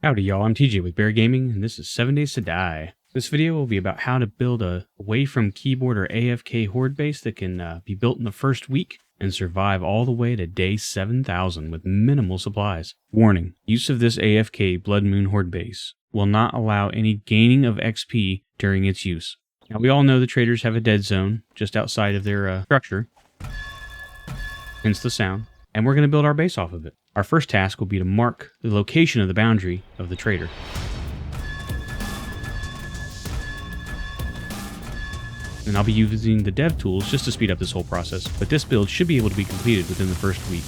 Howdy y'all, I'm TJ with Bear Gaming, and this is 7 Days to Die. This video will be about how to build a away from keyboard or AFK horde base that can be built in the first week and survive all the way to day 7,000 with minimal supplies. Warning, use of this AFK Blood Moon Horde Base will not allow any gaining of XP during its use. Now we all know the traders have a dead zone just outside of their structure, hence the sound, and we're going to build our base off of it. Our first task will be to mark the location of the boundary of the trader. And I'll be using the dev tools just to speed up this whole process, but this build should be able to be completed within the first week.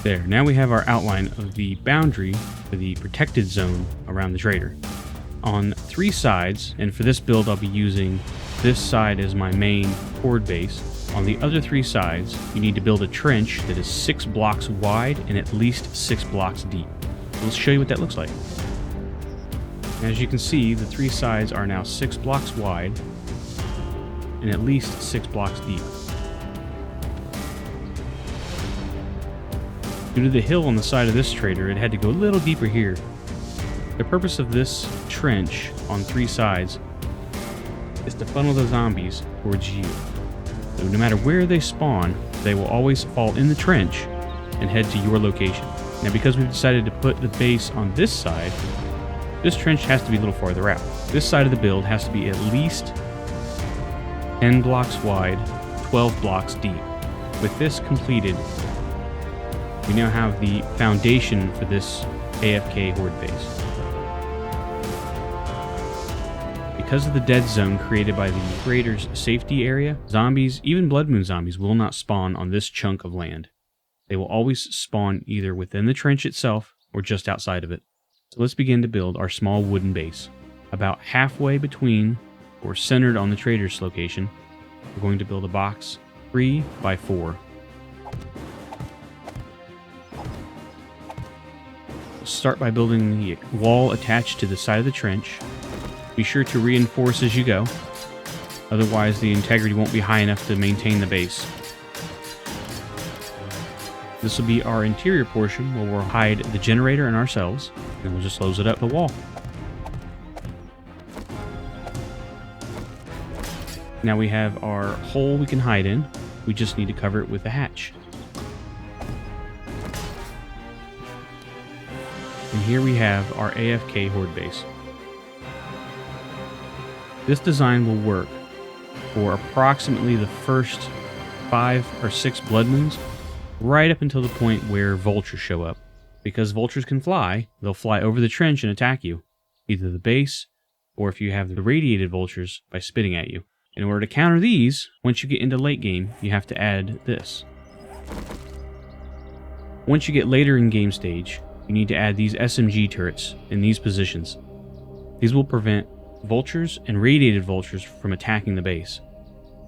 There, now we have our outline of the boundary for the protected zone around the trader. On 3 sides, and for this build I'll be using this side as my main horde base. On the other 3 sides, you need to build a trench that is 6 blocks wide and at least 6 blocks deep. So let's show you what that looks like. As you can see, the 3 sides are now 6 blocks wide and at least 6 blocks deep. Due to the hill on the side of this trader, it had to go a little deeper here. The purpose of this trench on 3 sides is to funnel the zombies towards you. So no matter where they spawn, they will always fall in the trench and head to your location. Now because we've decided to put the base on this side, this trench has to be a little farther out. This side of the build has to be at least 10 blocks wide, 12 blocks deep. With this completed, we now have the foundation for this AFK horde base. Because of the dead zone created by the trader's safety area, zombies, even Blood Moon zombies, will not spawn on this chunk of land. They will always spawn either within the trench itself or just outside of it. So let's begin to build our small wooden base. About halfway between or centered on the trader's location, we're going to build a box 3 by 4. We'll start by building the wall attached to the side of the trench. Be sure to reinforce as you go, otherwise the integrity won't be high enough to maintain the base. This will be our interior portion where we'll hide the generator and ourselves, and we'll just close it up the wall. Now we have our hole we can hide in, we just need to cover it with a hatch. And here we have our AFK horde base. This design will work for approximately the first 5 or 6 blood moons, right up until the point where vultures show up. Because vultures can fly, they'll fly over the trench and attack you, either the base, or if you have the radiated vultures, by spitting at you. In order to counter these, once you get into late game, you have to add this. Once you get later in game stage, you need to add these SMG turrets in these positions. These will prevent vultures and radiated vultures from attacking the base.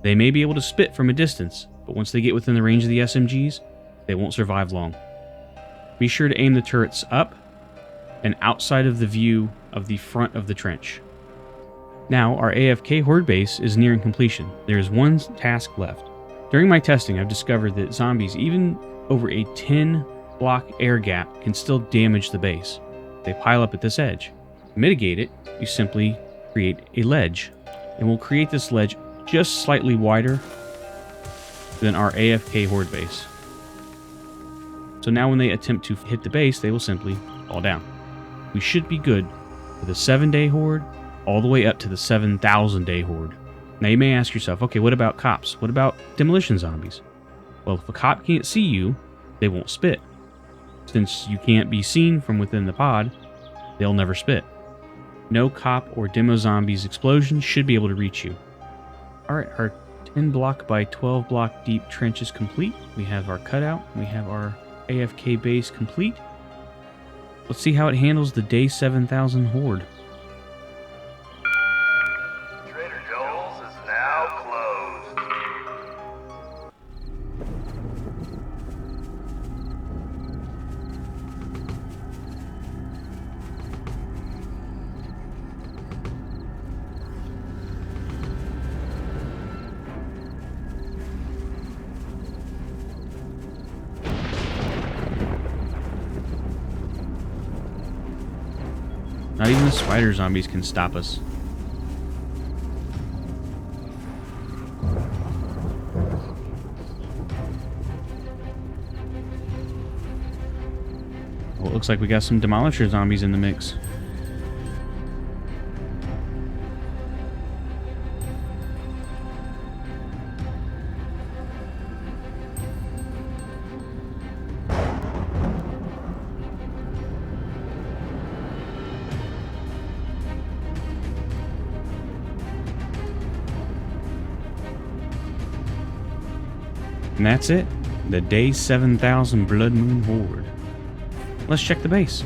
They may be able to spit from a distance, but once they get within the range of the SMGs, they won't survive long. Be sure to aim the turrets up and outside of the view of the front of the trench. Now, our AFK horde base is nearing completion. There is one task left. During my testing, I've discovered that zombies, even over a 10 block air gap, can still damage the base. They pile up at this edge. To mitigate it, you simply create a ledge, and we'll create this ledge just slightly wider than our AFK horde base. So now when they attempt to hit the base, they will simply fall down. We should be good for the 7-day horde all the way up to the 7,000-day horde. Now you may ask yourself, okay, what about cops? What about demolition zombies? Well, if a cop can't see you, they won't spit. Since you can't be seen from within the pod, they'll never spit. No cop or demo zombies explosion should be able to reach you. Alright, our 10 block by 12 block deep trench is complete. We have our cutout. We have our AFK base complete. Let's see how it handles the day 7,000 horde. Trader Joel's is now closed. Not even the spider zombies can stop us. Well, it looks like we got some demolisher zombies in the mix. And that's it. The day 7000 Blood Moon Horde. Let's check the base.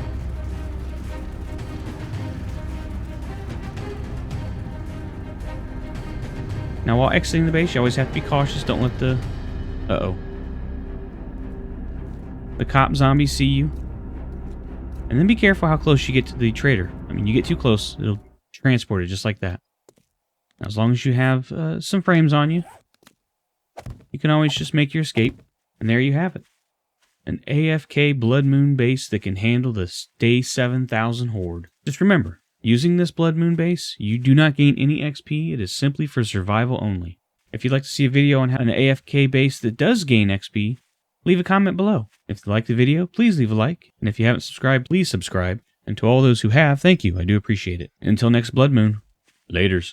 Now while exiting the base, you always have to be cautious. Don't let the... the cop zombies see you. And then be careful how close you get to the trader. I mean, you get too close, it'll transport it just like that. Now, as long as you have some frames on you, you can always just make your escape. And there you have it. An AFK Blood Moon base that can handle the Day 7000 Horde. Just remember, using this Blood Moon base, you do not gain any XP. It is simply for survival only. If you'd like to see a video on how an AFK base that does gain XP, leave a comment below. If you liked the video, please leave a like. And if you haven't subscribed, please subscribe. And to all those who have, thank you. I do appreciate it. Until next Blood Moon, laters.